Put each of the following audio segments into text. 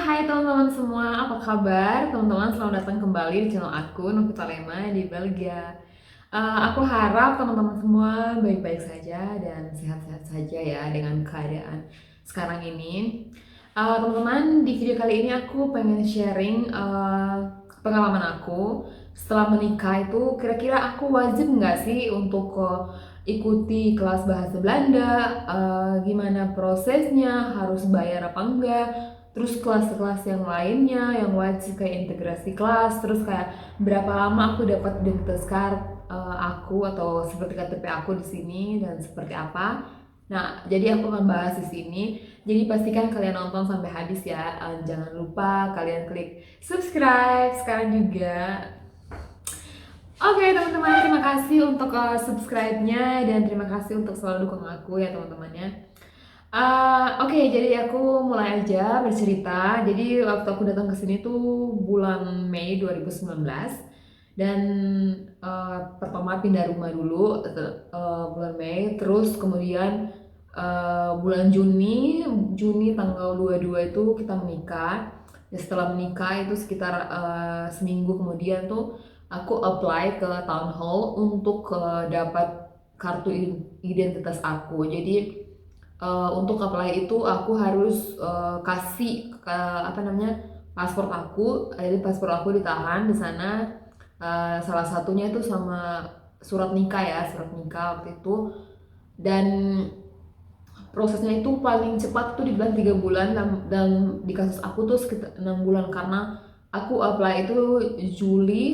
Hai teman-teman semua, apa kabar? Teman-teman selamat datang kembali di channel aku, Novita Lema di Belgia. Aku harap teman-teman semua baik-baik saja dan sehat-sehat saja ya dengan keadaan sekarang ini. Teman-teman, di video kali ini aku pengen sharing pengalaman aku setelah menikah itu kira-kira aku wajib nggak sih untuk ikuti kelas bahasa Belanda, gimana prosesnya, harus bayar apa enggak, terus kelas-kelas yang lainnya yang wajib kayak integrasi kelas, terus kayak berapa lama aku dapat identitas card aku atau seperti KTP aku di sini dan seperti apa. Nah, jadi aku akan bahas di sini. Jadi pastikan kalian nonton sampai habis ya. Jangan lupa kalian klik subscribe sekarang juga. Oke teman-teman, terima kasih untuk subscribe-nya dan terima kasih untuk selalu dukung aku ya teman-temannya. Oke, jadi aku mulai aja bercerita. Jadi waktu aku datang ke sini tuh bulan Mei 2019 dan pertama pindah rumah dulu bulan Mei, terus kemudian bulan Juni tanggal 22 itu kita menikah. Ya, setelah menikah itu sekitar seminggu kemudian tuh aku apply ke town hall untuk dapat kartu identitas aku. Jadi untuk apply itu aku harus kasih apa namanya paspor aku, jadi paspor aku ditahan di sana. Salah satunya itu sama surat nikah ya, surat nikah waktu itu. Dan prosesnya itu paling cepat tuh dibilang 3 bulan dan di kasus aku tuh sekitar 6 bulan karena aku apply itu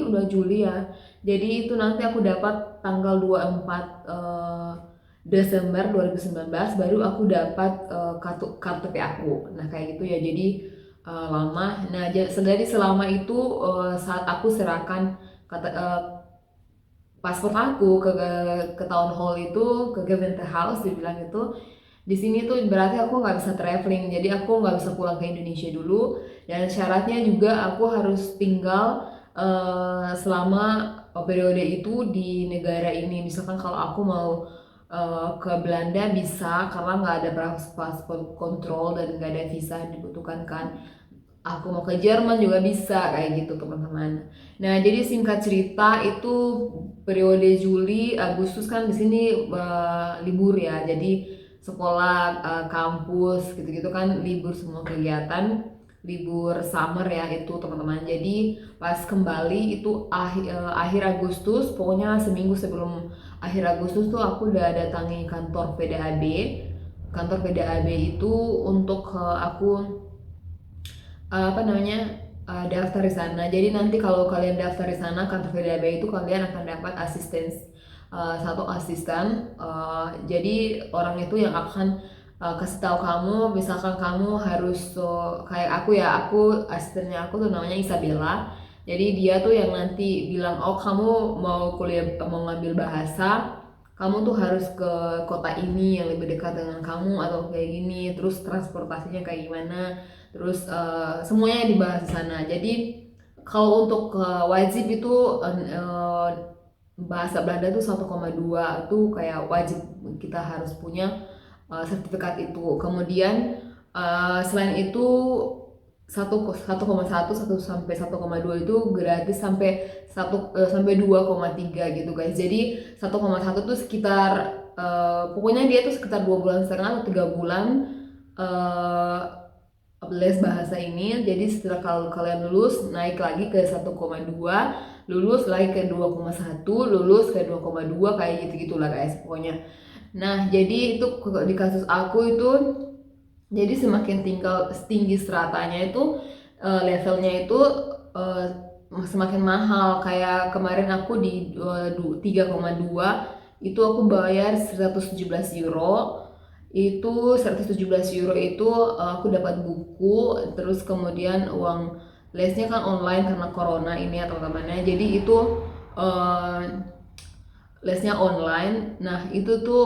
udah Juli ya. Jadi itu nanti aku dapat tanggal 24 Desember 2019 baru aku dapat kartu KTP aku. Nah kayak gitu ya, jadi lama. Nah jadi selama itu saat aku serahkan paspor aku ke town hall itu, ke Government House dibilang itu, di sini tuh berarti aku nggak bisa traveling, jadi aku nggak bisa pulang ke Indonesia dulu. Dan syaratnya juga aku harus tinggal selama periode itu di negara ini. Misalkan kalau aku mau ke Belanda bisa karena nggak ada paspor kontrol dan nggak ada visa yang dibutuhkan kan. Aku mau ke Jerman juga bisa kayak gitu teman-teman. Nah jadi singkat cerita itu periode Juli Agustus kan di sini libur ya. Jadi sekolah, kampus gitu-gitu kan libur semua kegiatan, libur summer ya itu teman-teman. Jadi pas kembali itu akhir Agustus, pokoknya seminggu sebelum akhir Agustus tuh aku udah datangi kantor PDAB. Kantor PDAB itu untuk aku apa namanya daftar di sana. Jadi nanti kalau kalian daftar di sana kantor VDAB itu kalian akan dapat satu asisten. Jadi orang itu yang akan kasih tahu kamu, misalkan kamu harus kayak aku ya, aku asistennya aku tuh namanya Isabella. Jadi dia tuh yang nanti bilang, oh kamu mau kuliah, mau ngambil bahasa, kamu tuh harus ke kota ini yang lebih dekat dengan kamu atau kayak gini, terus transportasinya kayak gimana, terus semuanya dibahas di sana. Jadi kalau untuk wajib itu bahasa Belanda tuh 1,2 tuh kayak wajib kita harus punya sertifikat itu. Kemudian selain itu 1,1 sampai 1,2 itu gratis sampai 2,3 gitu guys. Jadi 1,1 tuh sekitar pokoknya dia tuh sekitar 2 bulan setengah atau 3 bulan uh, les bahasa ini. Jadi setelah kalau kalian lulus naik lagi ke 1,2, lulus lagi ke 2,1, lulus ke 2,2 kayak gitu-gitulah guys pokoknya. Nah, jadi itu di kasus aku itu jadi semakin tinggi stratanya itu levelnya itu uh, semakin mahal. Kayak kemarin aku di 3,2 itu aku bayar 117 euro. Itu 117 euro itu aku dapat buku, terus kemudian uang lesnya kan online karena corona ini ya teman-temannya. Jadi itu uh, lesnya online. Nah itu tuh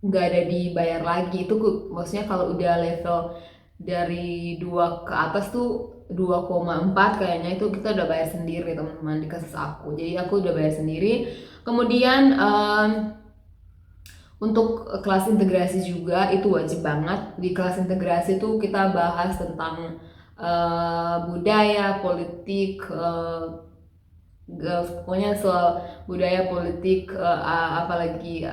nggak ada dibayar lagi. Itu maksudnya kalau udah level dari 2 ke atas tuh 2,4 kayaknya itu kita udah bayar sendiri teman-teman di kasus aku. Jadi aku udah bayar sendiri. Kemudian untuk kelas integrasi juga itu wajib banget. Di kelas integrasi tuh kita bahas tentang budaya, politik, pokoknya soal budaya, politik, apalagi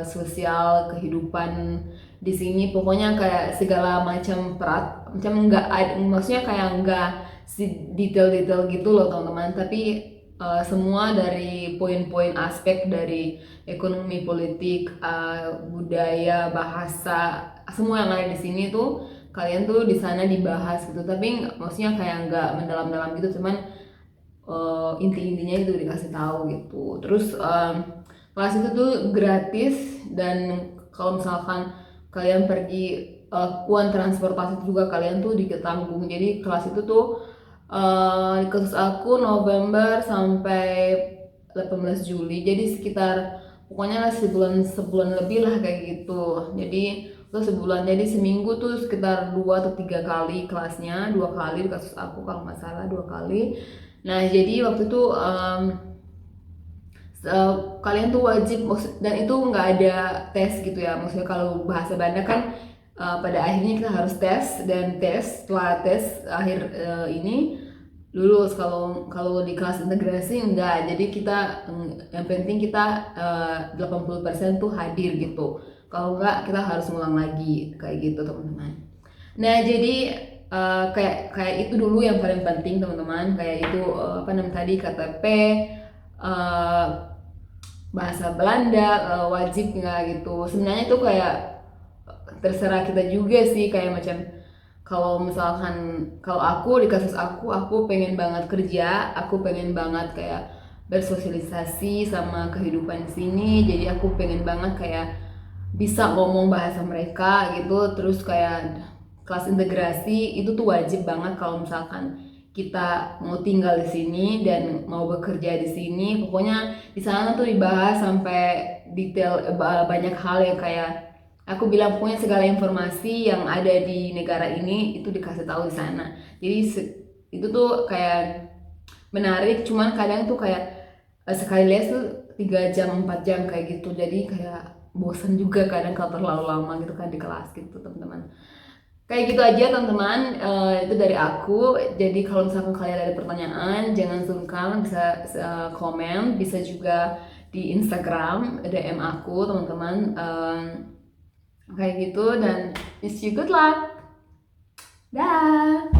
sosial, kehidupan di sini, pokoknya kayak segala macam macam nggak maksudnya kayak nggak si detail-detail gitu loh teman-teman, tapi semua dari poin-poin aspek dari ekonomi, politik, budaya, bahasa, semua yang ada di sini tuh kalian tuh di sana dibahas gitu, tapi maksudnya kayak nggak mendalam-dalam gitu, cuman inti-intinya itu dikasih tahu gitu. Terus kelas itu tuh gratis, dan kalau misalkan kalian pergi uang transportasi juga kalian tuh diketanggung. Jadi kelas itu tuh di kasus aku November sampai 18 Juli, jadi sekitar pokoknya lah sebulan lebih lah kayak gitu. Jadi itu sebulan, jadi seminggu tuh sekitar 2 atau 3 kali kelasnya, 2 kali di kasus aku kalau nggak salah 2 kali. Nah jadi waktu itu kalian tuh wajib, dan itu nggak ada tes gitu ya, maksudnya kalau bahasa Banda kan pada akhirnya kita harus tes, dan setelah tes akhir ini lulus. Kalau kalau di kelas integrasi enggak, jadi kita yang penting kita 80% tuh hadir gitu, kalau enggak kita harus ngulang lagi kayak gitu teman-teman. Nah jadi kayak kayak itu dulu yang paling penting teman-teman, kayak itu apa namanya tadi, KTP, uh, bahasa Belanda, wajib nggak gitu. Sebenarnya itu kayak terserah kita juga sih, kayak macam kalau misalkan kalau aku di kasus aku pengen banget kerja, aku pengen banget kayak bersosialisasi sama kehidupan di sini, jadi aku pengen banget kayak bisa ngomong bahasa mereka gitu. Terus kayak kelas integrasi itu tuh wajib banget kalau misalkan kita mau tinggal di sini dan mau bekerja di sini. Pokoknya di sana tuh dibahas sampai detail, banyak hal yang kayak aku bilang, pokoknya segala informasi yang ada di negara ini itu dikasih tahu di sana. Jadi itu tuh kayak menarik, cuman kadang tuh kayak sekali les tuh 3 jam 4 jam kayak gitu, jadi kayak bosan juga kadang kalau terlalu lama gitu kan di kelas gitu teman-teman. Kayak gitu aja teman-teman, itu dari aku. Jadi kalau misalkan kalian ada pertanyaan jangan sungkan, bisa komen, bisa juga di Instagram DM aku teman-teman. Kayak gitu, dan wish you good luck. Dah.